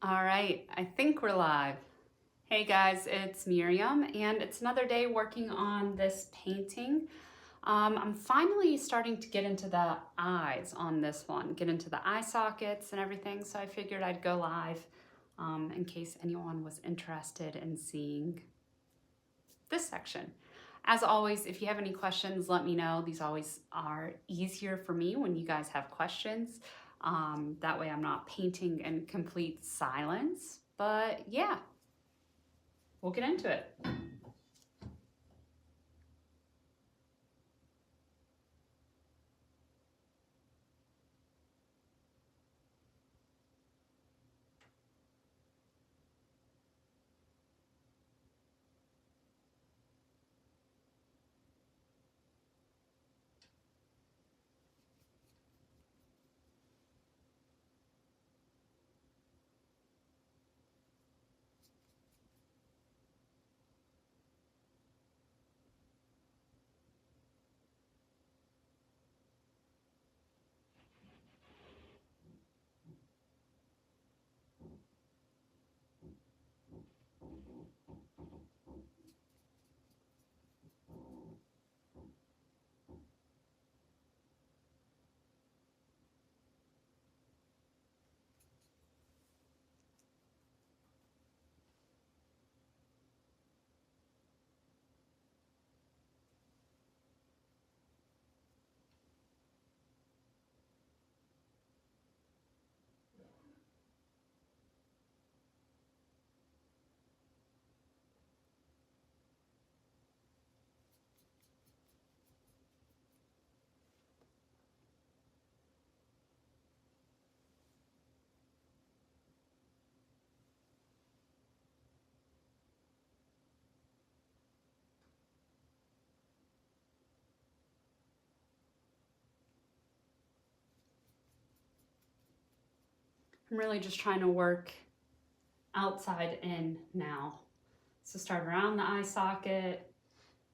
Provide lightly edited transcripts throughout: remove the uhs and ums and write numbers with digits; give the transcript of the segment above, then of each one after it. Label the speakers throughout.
Speaker 1: All right, I think we're live. Hey guys, it's Miriam, and it's another day working on this painting. I'm finally starting to get into the eyes on this one, get into the eye sockets and everything, so I figured I'd go live in case anyone was interested in seeing this section. As always, if you have any questions, let me know. These always are easier for me when you guys have questions. That way I'm not painting in complete silence. But yeah, we'll get into it. I'm really just trying to work outside in now. So start around the eye socket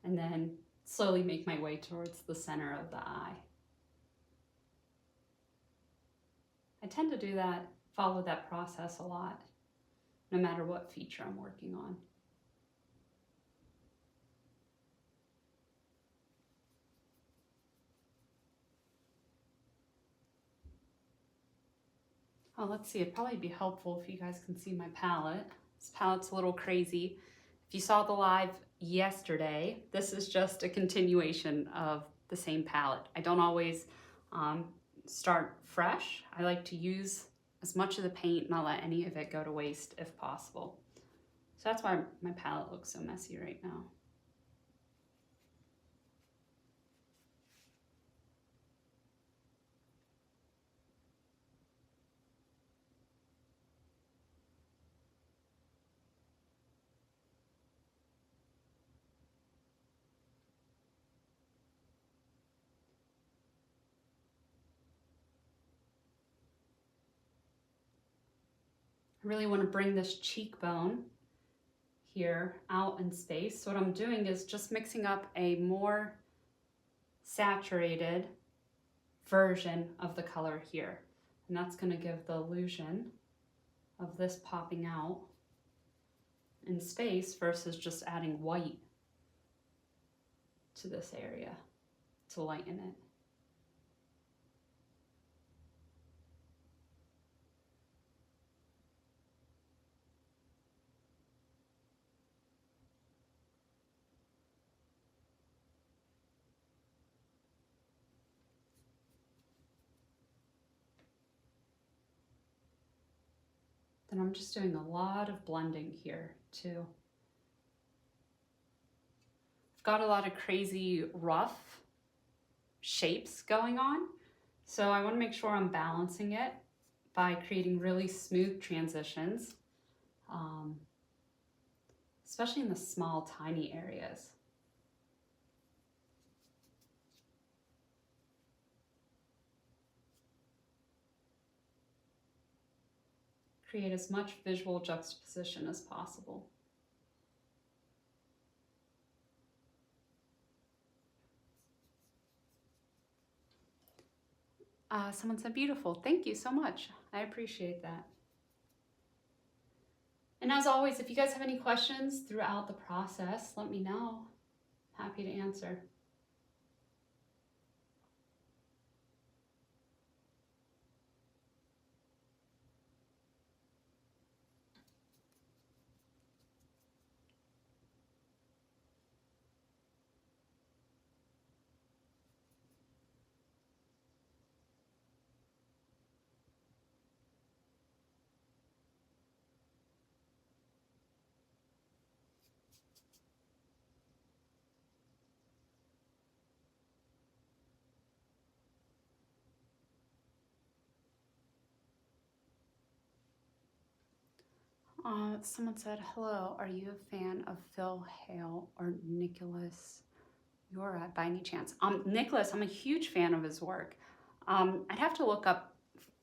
Speaker 1: and then slowly make my way towards the center of the eye. I tend to do that, follow that process a lot, no matter what feature I'm working on. Oh, let's see, it'd probably be helpful if you guys can see my palette. This palette's a little crazy. If you saw the live yesterday, this is just a continuation of the same palette. I don't always start fresh. I like to use as much of the paint, not let any of it go to waste if possible. So that's why my palette looks so messy right now. I really want to bring this cheekbone here out in space. So what I'm doing is just mixing up a more saturated version of the color here. And that's going to give the illusion of this popping out in space versus just adding white to this area to lighten it. Then I'm just doing a lot of blending here too. I've got a lot of crazy rough shapes going on, so I want to make sure I'm balancing it by creating really smooth transitions, especially in the small, tiny areas. Create as much visual juxtaposition as possible. Someone said beautiful. Thank you so much. I appreciate that. And as always, if you guys have any questions throughout the process, let me know. Happy to answer. Someone said, hello, are you a fan of Phil Hale or Nicholas Yora by any chance? Nicholas, I'm a huge fan of his work. I'd have to look up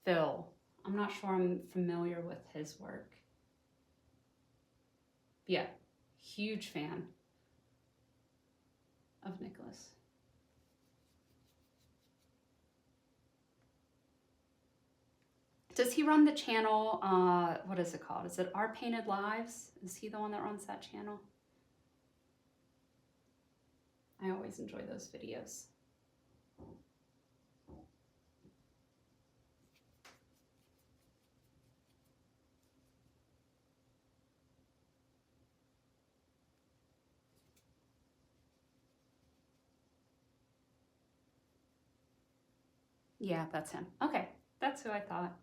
Speaker 1: Phil. I'm not sure I'm familiar with his work. Yeah, huge fan of Nicholas. Does he run the channel, what is it called? Is it Our Painted Lives? Is he the one that runs that channel? I always enjoy those videos. Yeah, that's him. Okay, that's who I thought.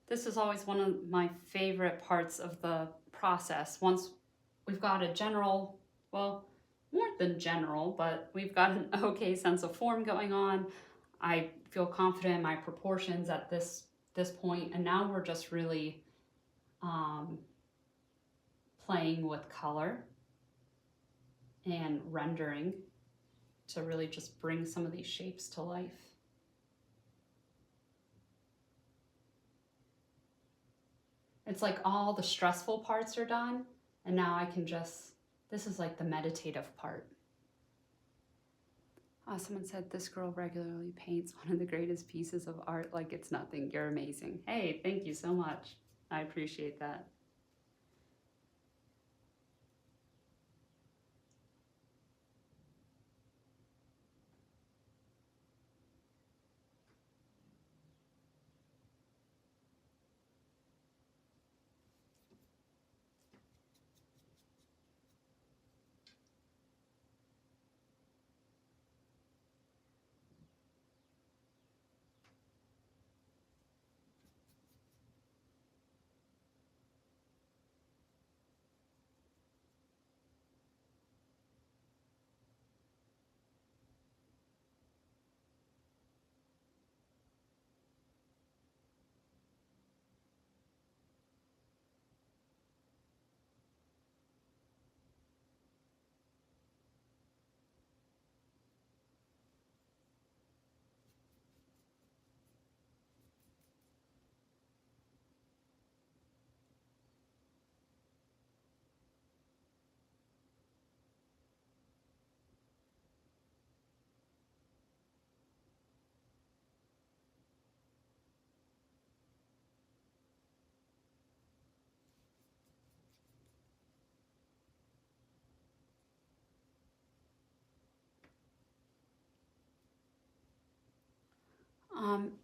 Speaker 1: This is always one of my favorite parts of the process. Once we've got a general, well, more than general, but we've got an okay sense of form going on. I feel confident in my proportions at this point, and now we're just really playing with color and rendering to really just bring some of these shapes to life. It's like all the stressful parts are done, and now I can just, this is like the meditative part. Someone said, this girl regularly paints one of the greatest pieces of art like it's nothing. You're amazing. Hey, thank you so much. I appreciate that.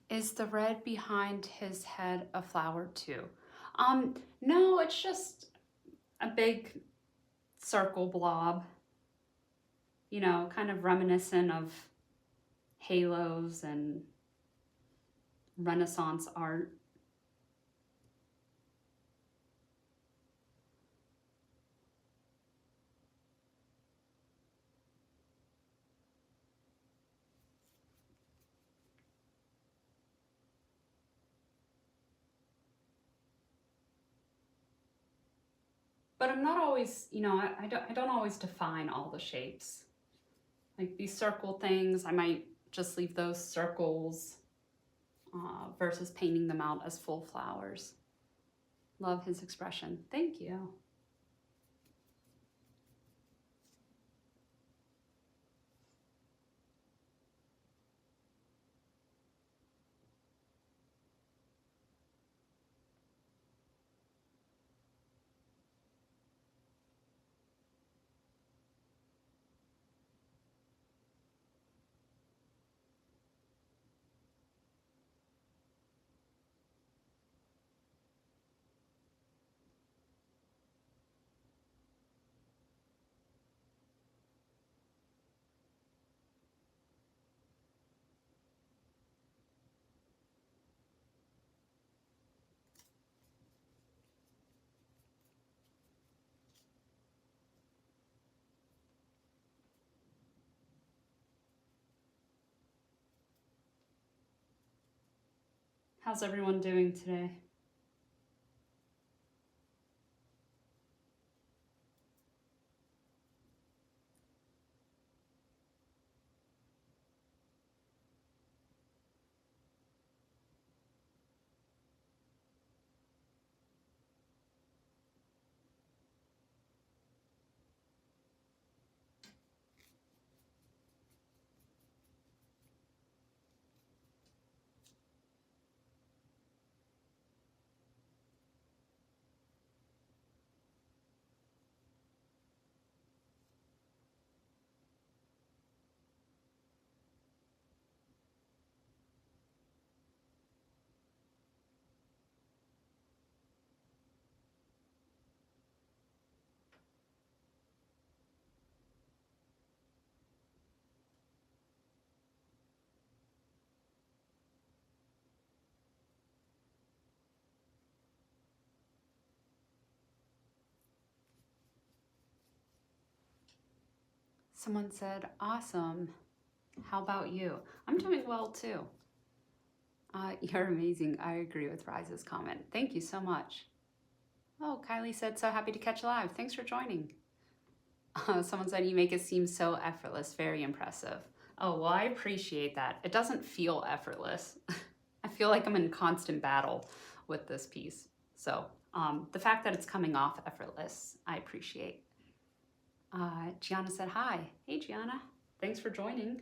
Speaker 1: Is the red behind his head a flower too? No, it's just a big circle blob, you know, kind of reminiscent of halos and Renaissance art. But I'm not always, I don't always define all the shapes. Like these circle things, I might just leave those circles versus painting them out as full flowers. Love his expression. Thank you. How's everyone doing today? Someone said, awesome. How about you? I'm doing well too. You're amazing. I agree with Rise's comment. Thank you so much. Oh, Kylie said, so happy to catch you live. Thanks for joining. Someone said, you make it seem so effortless. Very impressive. Oh, well, I appreciate that. It doesn't feel effortless. I feel like I'm in constant battle with this piece. So the fact that it's coming off effortless, I appreciate. Gianna said, hi. Hey, Gianna. Thanks for joining.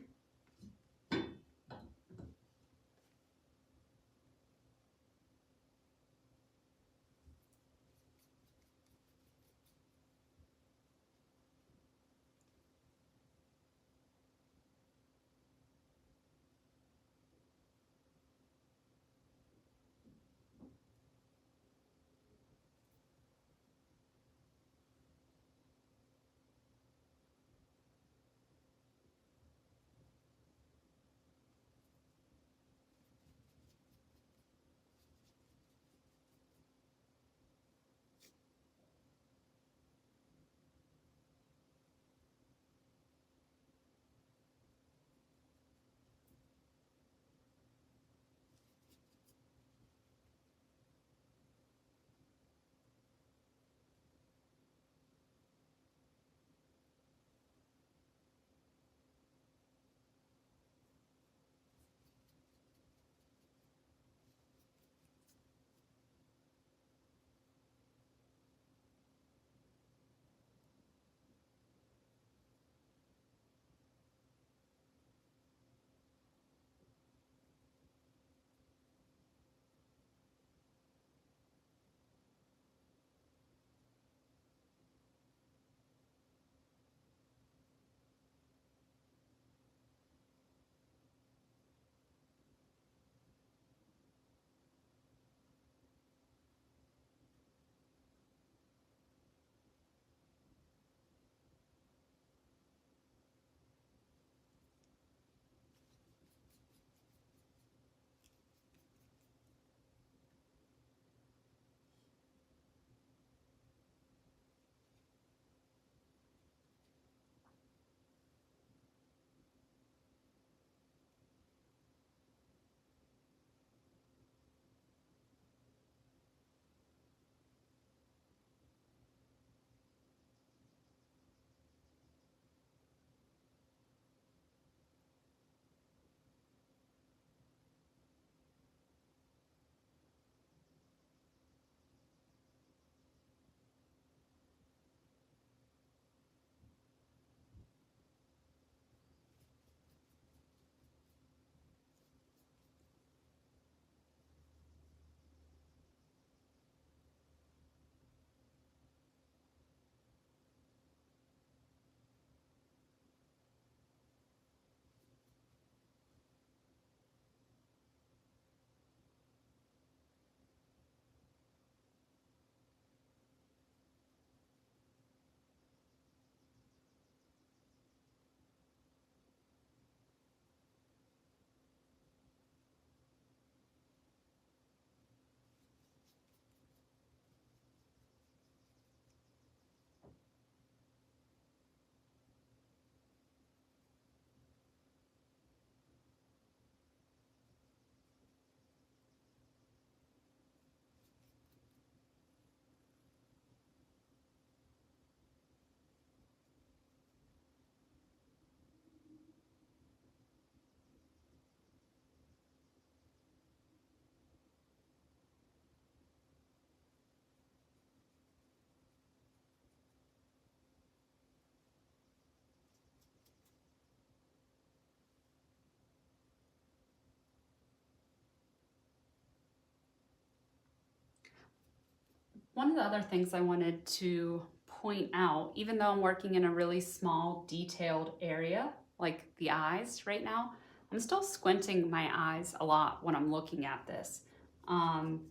Speaker 1: One of the other things I wanted to point out, even though I'm working in a really small detailed area, like the eyes right now, I'm still squinting my eyes a lot when I'm looking at this. Um,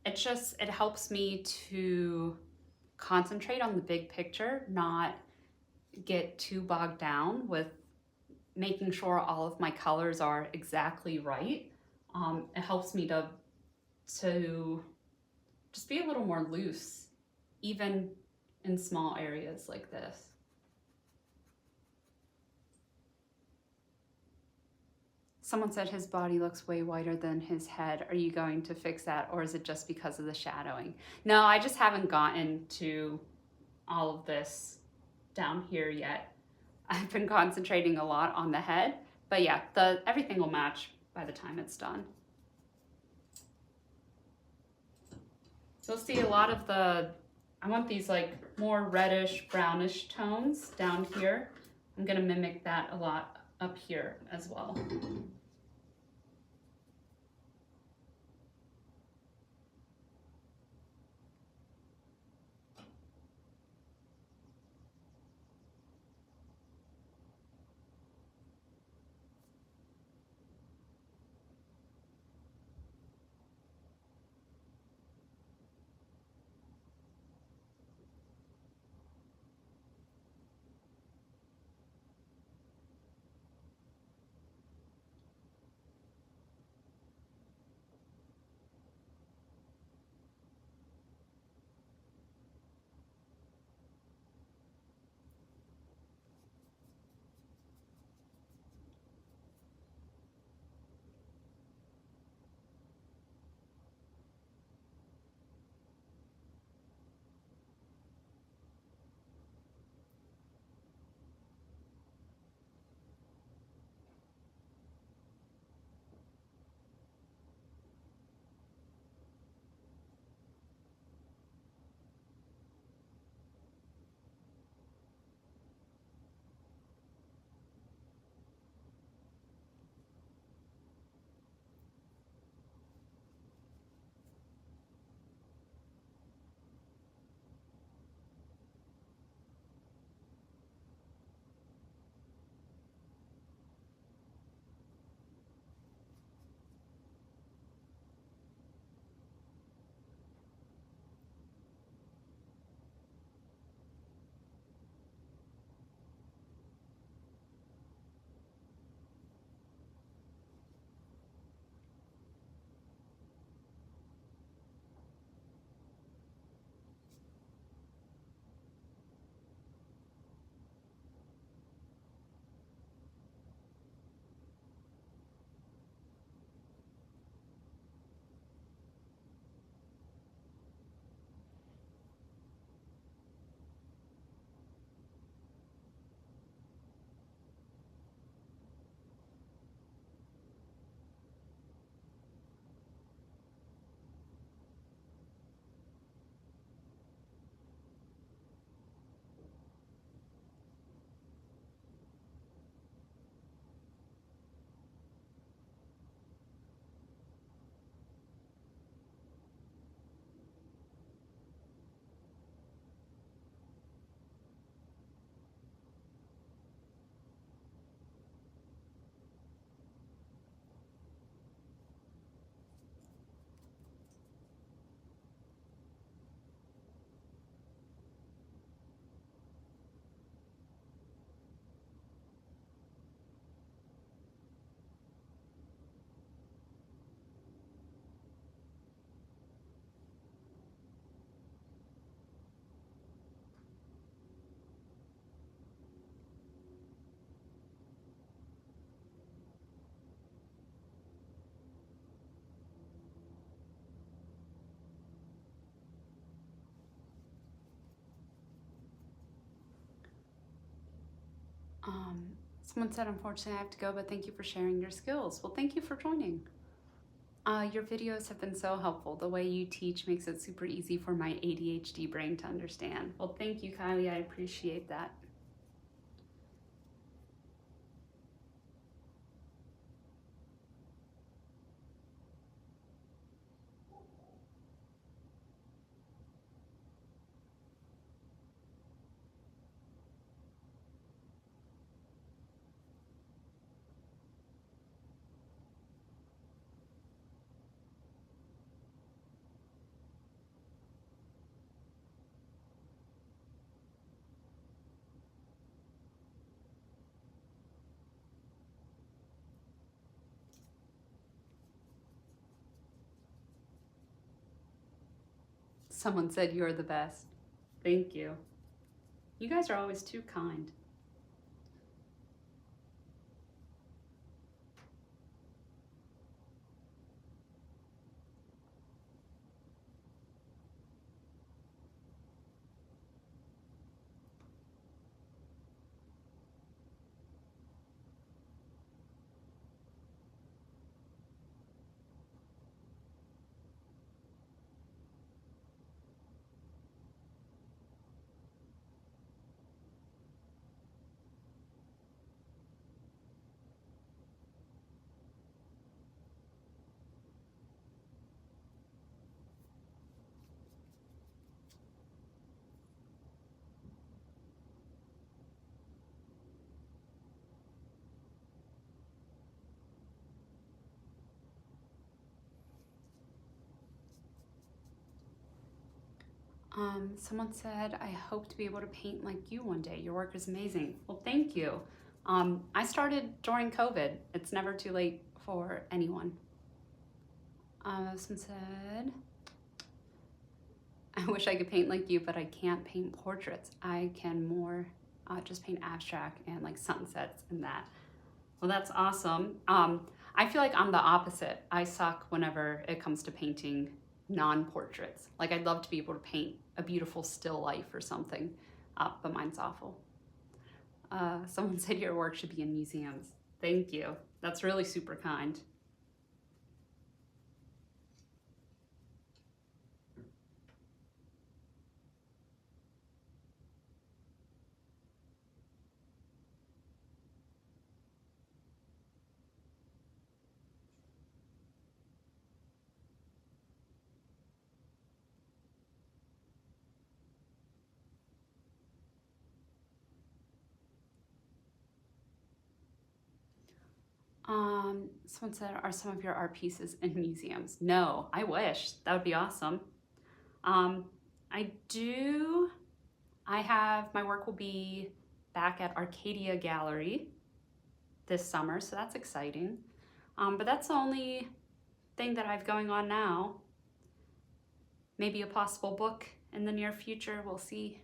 Speaker 1: it helps me to concentrate on the big picture, not get too bogged down with making sure all of my colors are exactly right. It helps me to just be a little more loose, even in small areas like this. Someone said his body looks way whiter than his head. Are you going to fix that, or is it just because of the shadowing? No, I just haven't gotten to all of this down here yet. I've been concentrating a lot on the head, but yeah, everything will match by the time it's done. You'll see a lot of I want these like more reddish, brownish tones down here. I'm gonna mimic that a lot up here as well. Someone said, unfortunately, I have to go, but thank you for sharing your skills. Well, thank you for joining. Your videos have been so helpful. The way you teach makes it super easy for my ADHD brain to understand. Well, thank you, Kylie. I appreciate that. Someone said you're the best. Thank you. You guys are always too kind. Someone said, I hope to be able to paint like you one day. Your work is amazing. Well, thank you. I started during COVID. It's never too late for anyone. Someone said, I wish I could paint like you, but I can't paint portraits. I can more just paint abstract and like sunsets and that. Well, that's awesome. I feel like I'm the opposite. I suck whenever it comes to painting non-portraits. Like I'd love to be able to paint a beautiful still life or something, but mine's awful. Someone said your work should be in museums. Thank you. That's really super kind. Someone said, are some of your art pieces in museums? No, I wish. That would be awesome. I do. I have, my work will be back at Arcadia Gallery this summer, so that's exciting. But that's the only thing that I have going on now. Maybe a possible book in the near future, we'll see.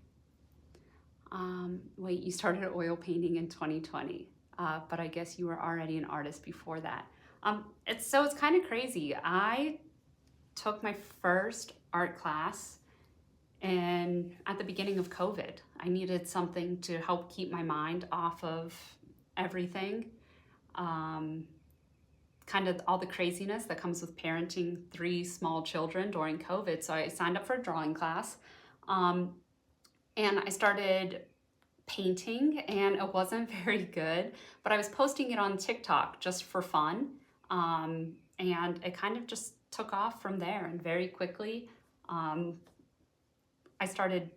Speaker 1: Wait, you started oil painting in 2020, but I guess you were already an artist before that. It's kind of crazy. I took my first art class and at the beginning of COVID. I needed something to help keep my mind off of everything. Kind of all the craziness that comes with parenting 3 small children during COVID. So I signed up for a drawing class. And I started painting and it wasn't very good, but I was posting it on TikTok just for fun. And it kind of just took off from there, and very quickly I started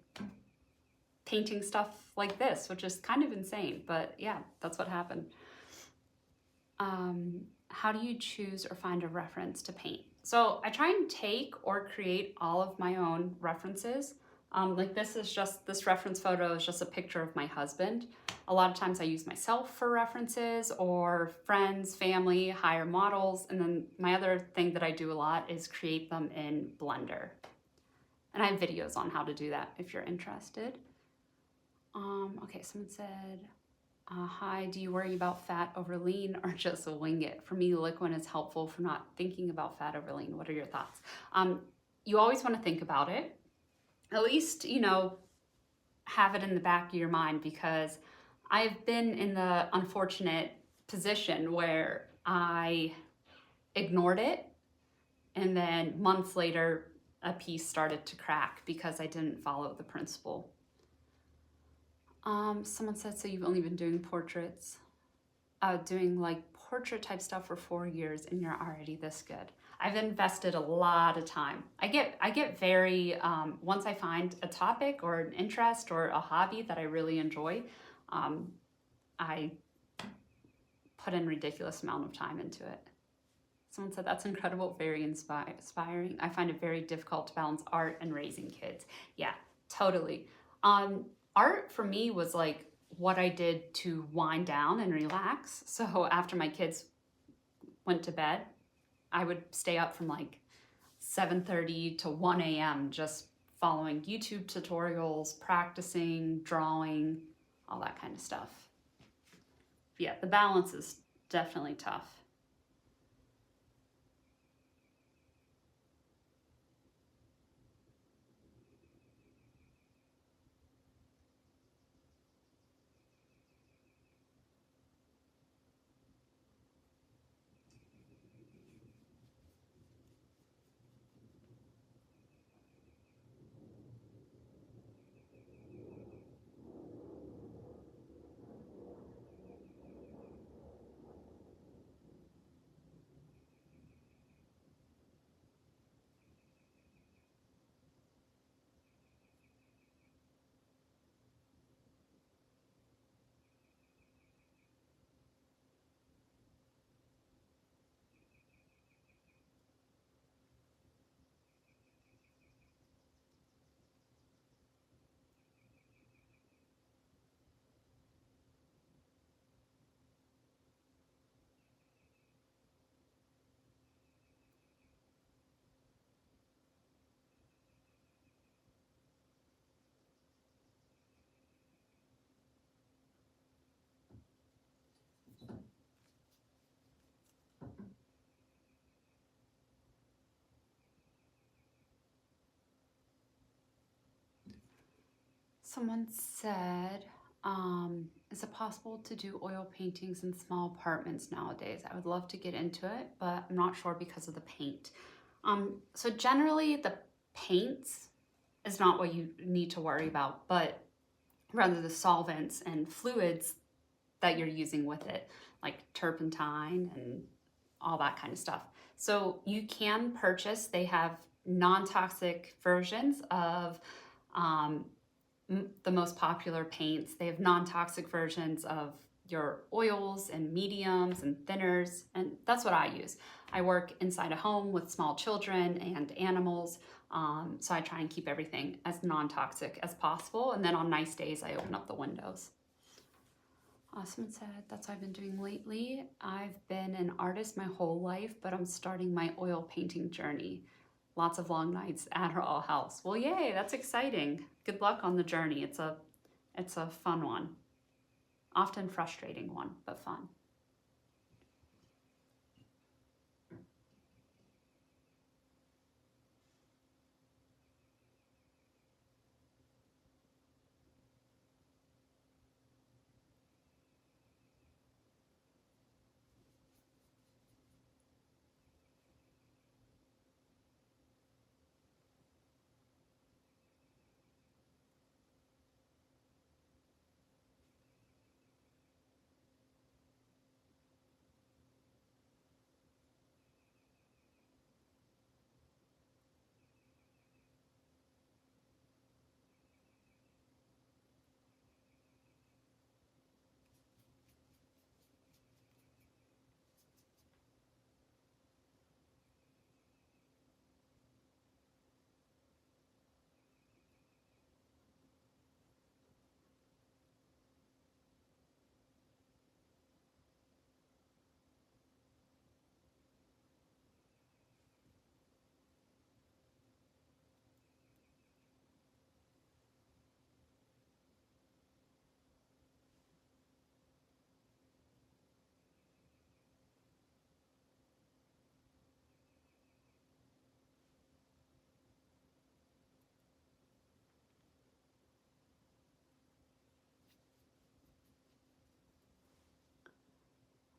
Speaker 1: painting stuff like this, which is kind of insane, but yeah, that's what happened. How do you choose or find a reference to paint? So I try and take or create all of my own references. Like this reference photo is just a picture of my husband. A lot of times I use myself for references, or friends, family, hire models. And then my other thing that I do a lot is create them in Blender. And I have videos on how to do that if you're interested. Okay, someone said, hi, do you worry about fat over lean or just wing it? For me, liquid is helpful for not thinking about fat over lean. What are your thoughts? You always want to think about it. At least, have it in the back of your mind, because I've been in the unfortunate position where I ignored it, and then months later, a piece started to crack because I didn't follow the principle. Someone said, so you've only been doing portraits, doing like portrait type stuff for 4 years, and you're already this good. I've invested a lot of time. I get very, once I find a topic or an interest or a hobby that I really enjoy, I put in ridiculous amount of time into it. Someone said, that's incredible, very inspiring. I find it very difficult to balance art and raising kids. Yeah, totally. Art for me was like what I did to wind down and relax. So after my kids went to bed, I would stay up from like 7:30 to 1 a.m. just following YouTube tutorials, practicing, drawing, all that kind of stuff. Yeah, the balance is definitely tough. Someone said, is it possible to do oil paintings in small apartments nowadays? I would love to get into it, but I'm not sure because of the paint. So generally the paints is not what you need to worry about, but rather the solvents and fluids that you're using with it, like turpentine and all that kind of stuff. So you can purchase, they have non-toxic versions of the most popular paints. They have non-toxic versions of your oils and mediums and thinners, and that's what I use. I work inside a home with small children and animals, so I try and keep everything as non-toxic as possible, and then on nice days I open up the windows. Someone said, that's what I've been doing lately. I've been an artist my whole life, but I'm starting my oil painting journey. Lots of long nights at our house. Well, yay, that's exciting. Good luck on the journey. It's a fun one. Often frustrating one, but fun.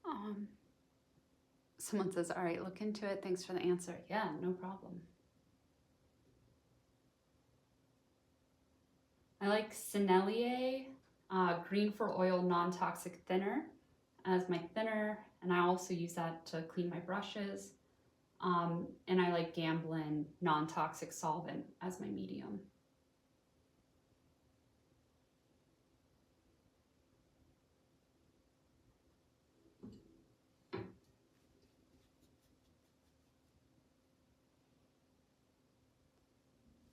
Speaker 1: Um, Someone says, all right, look into it. Thanks for the answer. Yeah, no problem. I like Sennelier Green for Oil Non-Toxic Thinner as my thinner, and I also use that to clean my brushes. And I like Gamblin Non-Toxic Solvent as my medium.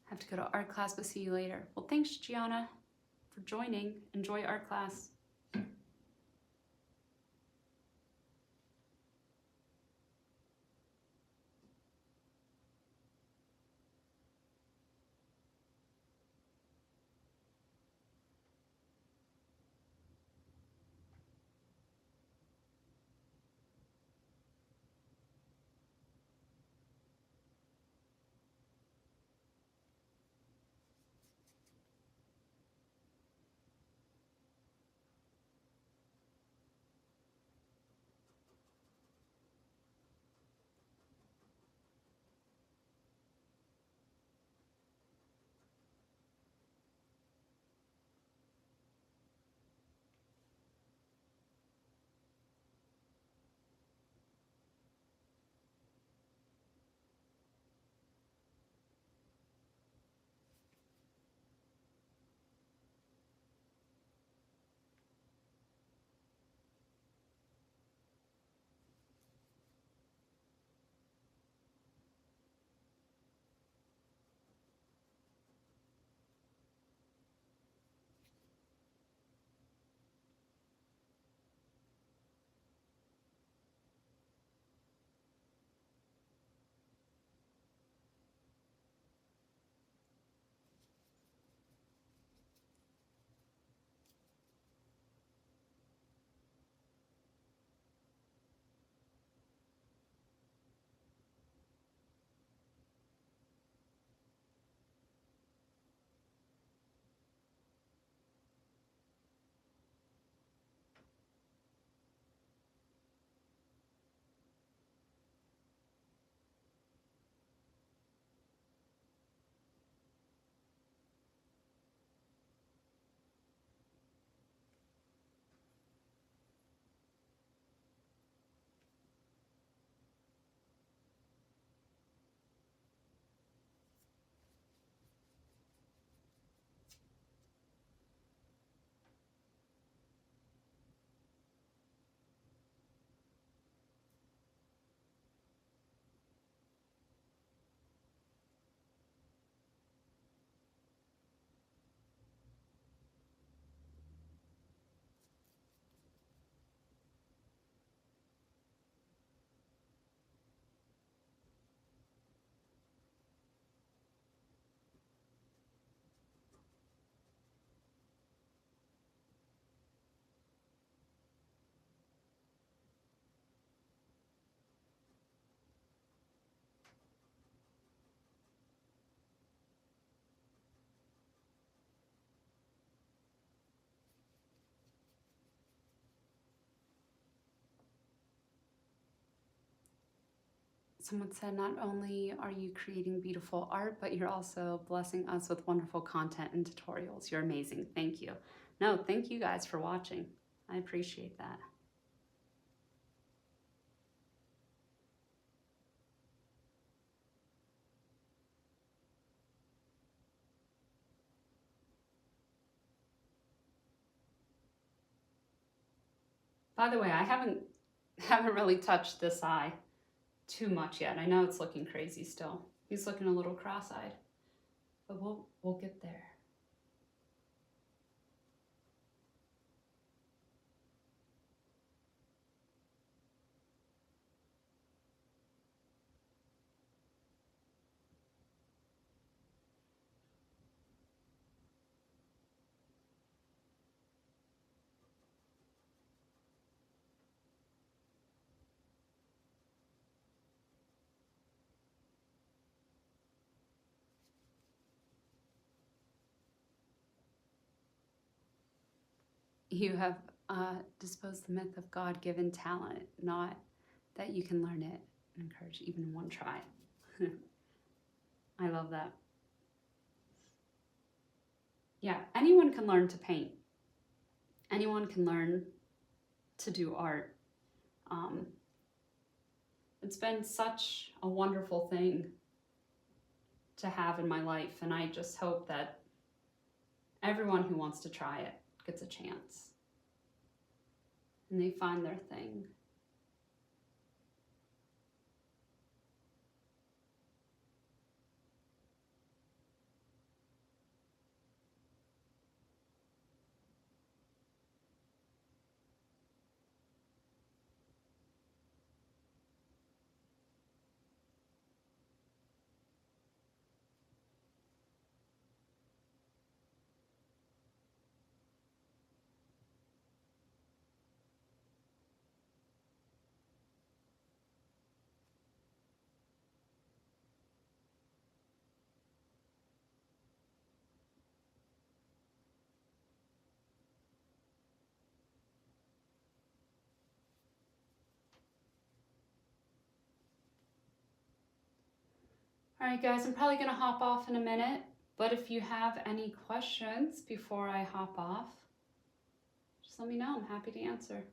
Speaker 1: Have to go to art class, but see you later. Well, thanks, Gianna, for joining. Enjoy art class. Someone said, not only are you creating beautiful art, but you're also blessing us with wonderful content and tutorials. You're amazing. Thank you. No, thank you guys for watching. I appreciate that. By the way, I haven't really touched this eye too much yet. I know it's looking crazy still. He's looking a little cross-eyed, but we'll get there. You have disposed the myth of God-given talent, not that you can learn it and encourage even one try. I love that. Yeah, anyone can learn to paint. Anyone can learn to do art. It's been such a wonderful thing to have in my life, and I just hope that everyone who wants to try it gets a chance and they find their thing. All right, guys, I'm probably gonna hop off in a minute, but if you have any questions before I hop off, just let me know. I'm happy to answer.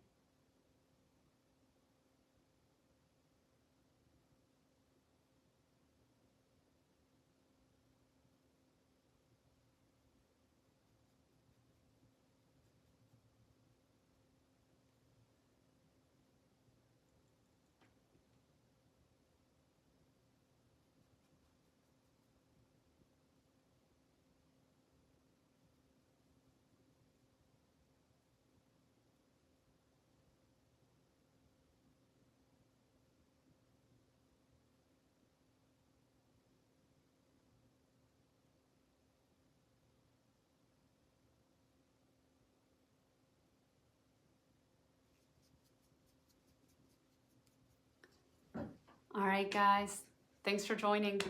Speaker 1: All right, guys, thanks for joining.